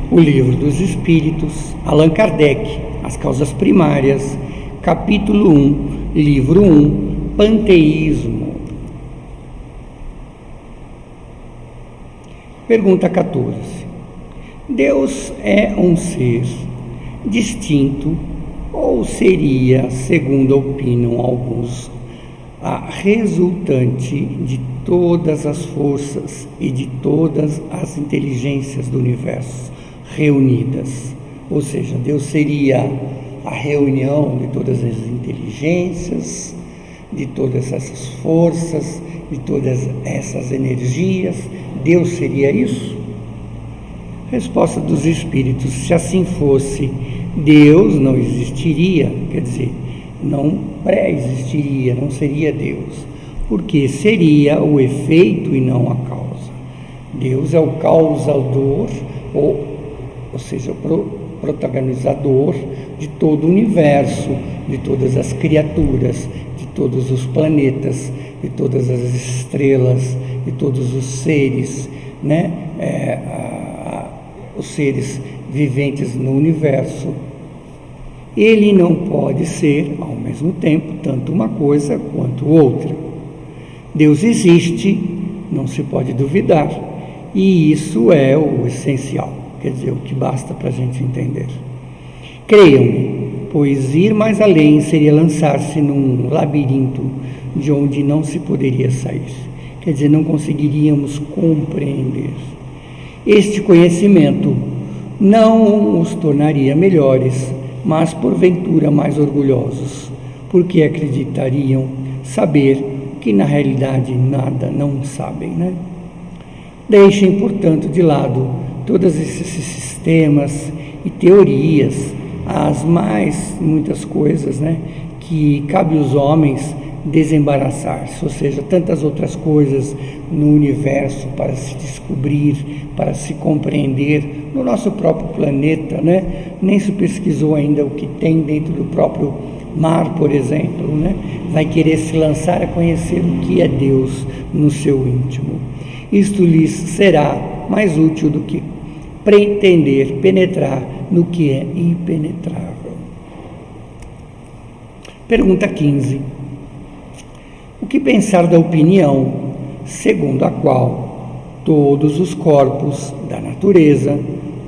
O Livro dos Espíritos, Allan Kardec, As Causas Primárias, capítulo 1, livro 1, Panteísmo. Pergunta 14. Deus é um ser distinto ou seria, segundo opinam alguns, a resultante de todas as forças e de todas as inteligências do universo reunidas? Ou seja, Deus seria a reunião de todas as inteligências, de todas essas forças, de todas essas energias. Deus seria isso? Resposta dos Espíritos: se assim fosse, Deus não existiria, quer dizer, não pré-existiria, não seria Deus, porque seria o efeito e não a causa. Deus é o causador, ou seja, o protagonizador de todo o universo, de todas as criaturas, de todos os planetas, de todas as estrelas, de todos os seres, os seres viventes no universo. Ele não pode ser, ao mesmo tempo, tanto uma coisa quanto outra. Deus existe, não se pode duvidar, e isso é o essencial, quer dizer, o que basta para a gente entender. Creiam-me, pois ir mais além seria lançar-se num labirinto de onde não se poderia sair, quer dizer, não conseguiríamos compreender. Este conhecimento não os tornaria melhores, mas porventura mais orgulhosos, porque acreditariam saber que na realidade nada não sabem, Deixem, portanto, de lado todos esses sistemas e teorias, muitas coisas, que cabe aos homens desembaraçar-se, ou seja, tantas outras coisas no universo para se descobrir, para se compreender no nosso próprio planeta, Nem se pesquisou ainda o que tem dentro do próprio mar, por exemplo, Vai querer se lançar a conhecer o que é Deus no seu íntimo. Isto lhes será mais útil do que pretender penetrar no que é impenetrável. Pergunta 15. O que pensar da opinião segundo a qual todos os corpos da natureza,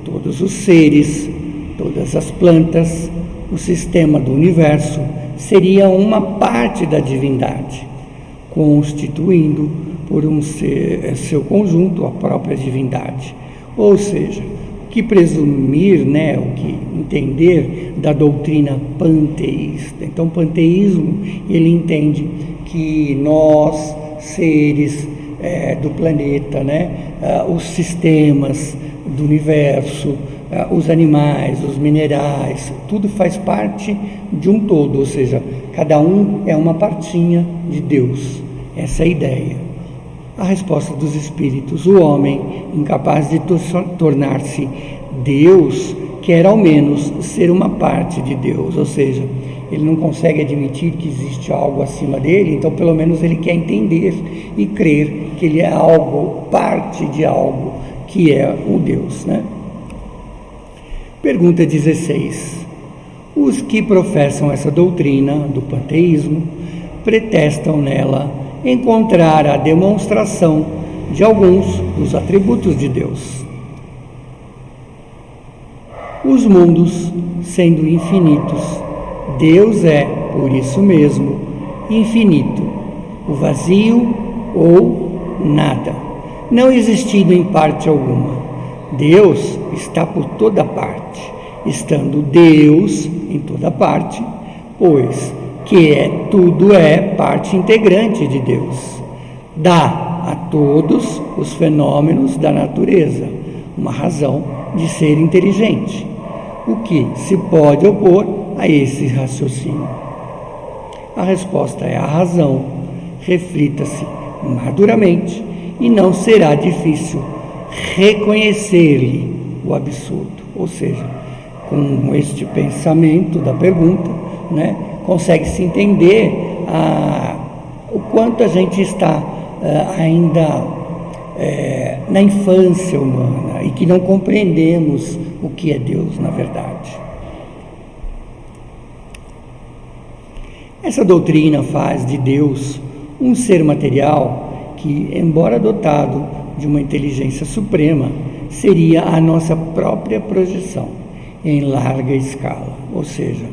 todos os seres, todas as plantas, o sistema do universo seria uma parte da divindade, constituindo por seu conjunto a própria divindade? Ou seja, o que presumir, o que entender da doutrina panteísta? Então, o panteísmo, ele entende que nós, seres do planeta, os sistemas do universo, os animais, os minerais, tudo faz parte de um todo, ou seja, cada um é uma partinha de Deus. Essa é a ideia. A resposta dos Espíritos: o homem, incapaz de tornar-se Deus, quer ao menos ser uma parte de Deus, ou seja, ele não consegue admitir que existe algo acima dele, então pelo menos ele quer entender e crer que ele é algo, parte de algo que é o Deus, Pergunta 16. Os que professam essa doutrina do panteísmo pretextam nela encontrar a demonstração de alguns dos atributos de Deus. Os mundos sendo infinitos, Deus é, por isso mesmo, infinito, o vazio ou nada, não existindo em parte alguma. Deus está por toda parte, estando Deus em toda parte, pois tudo é parte integrante de Deus. Dá a todos os fenômenos da natureza uma razão de ser inteligente, o que se pode opor a esse raciocínio? A resposta é a razão. Reflita-se maduramente e não será difícil reconhecer-lhe o absurdo. Ou seja, com este pensamento da pergunta, consegue-se entender o quanto a gente está ainda na infância humana e que não compreendemos o que é Deus na verdade. Essa doutrina faz de Deus um ser material que, embora dotado de uma inteligência suprema, seria a nossa própria projeção em larga escala, ou seja,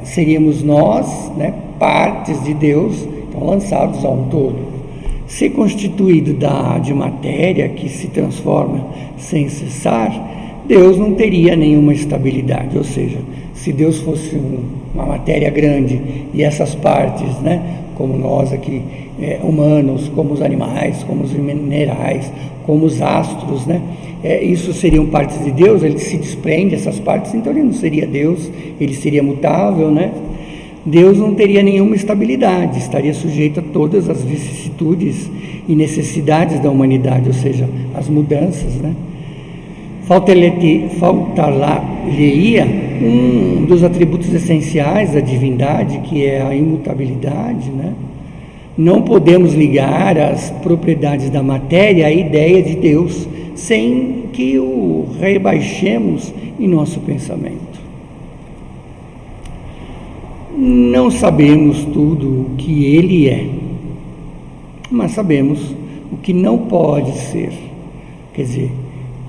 seríamos nós, né, partes de Deus, então lançados a um todo. Ser constituído de matéria que se transforma sem cessar, Deus não teria nenhuma estabilidade, ou seja, se Deus fosse uma matéria grande e essas partes, né, como nós aqui, humanos, como os animais, como os minerais, como os astros, né, isso seriam partes de Deus, ele se desprende dessas partes, então ele não seria Deus, ele seria mutável, né? Deus não teria nenhuma estabilidade, estaria sujeito a todas as vicissitudes e necessidades da humanidade, ou seja, as mudanças, né? Faltar-lhe-ia um dos atributos essenciais da divindade, que é a imutabilidade, né? Não podemos ligar as propriedades da matéria à ideia de Deus sem que o rebaixemos em nosso pensamento. Não sabemos tudo o que Ele é, mas sabemos o que não pode ser. Quer dizer,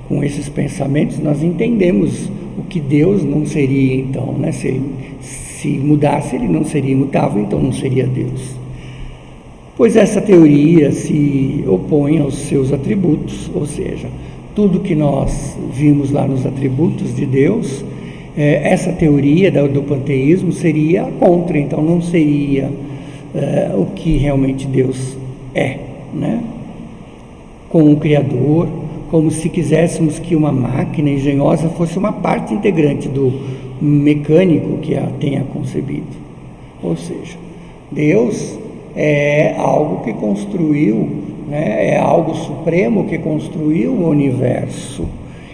com esses pensamentos nós entendemos o que Deus não seria então, né? Se mudasse, Ele não seria imutável, então não seria Deus. Pois essa teoria se opõe aos seus atributos, ou seja, tudo que nós vimos lá nos atributos de Deus, essa teoria do panteísmo seria contra, então não seria o que realmente Deus é, né? Como um Criador, como se quiséssemos que uma máquina engenhosa fosse uma parte integrante do mecânico que a tenha concebido. Ou seja, Deus é algo que construiu, né? É algo supremo que construiu o universo.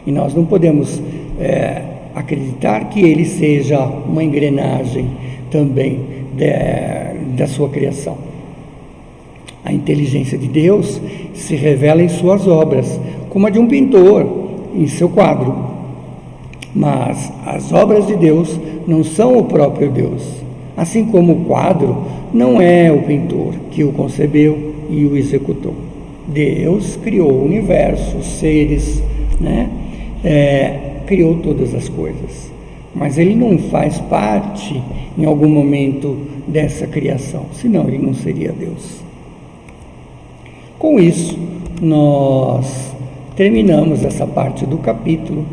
E nós não podemos acreditar que ele seja uma engrenagem também da sua criação. A inteligência de Deus se revela em suas obras, como a de um pintor em seu quadro. Mas as obras de Deus não são o próprio Deus. Assim como o quadro não é o pintor que o concebeu e o executou. Deus criou o universo, os seres, né? Criou todas as coisas, mas ele não faz parte em algum momento dessa criação, senão ele não seria Deus. Com isso, nós terminamos essa parte do capítulo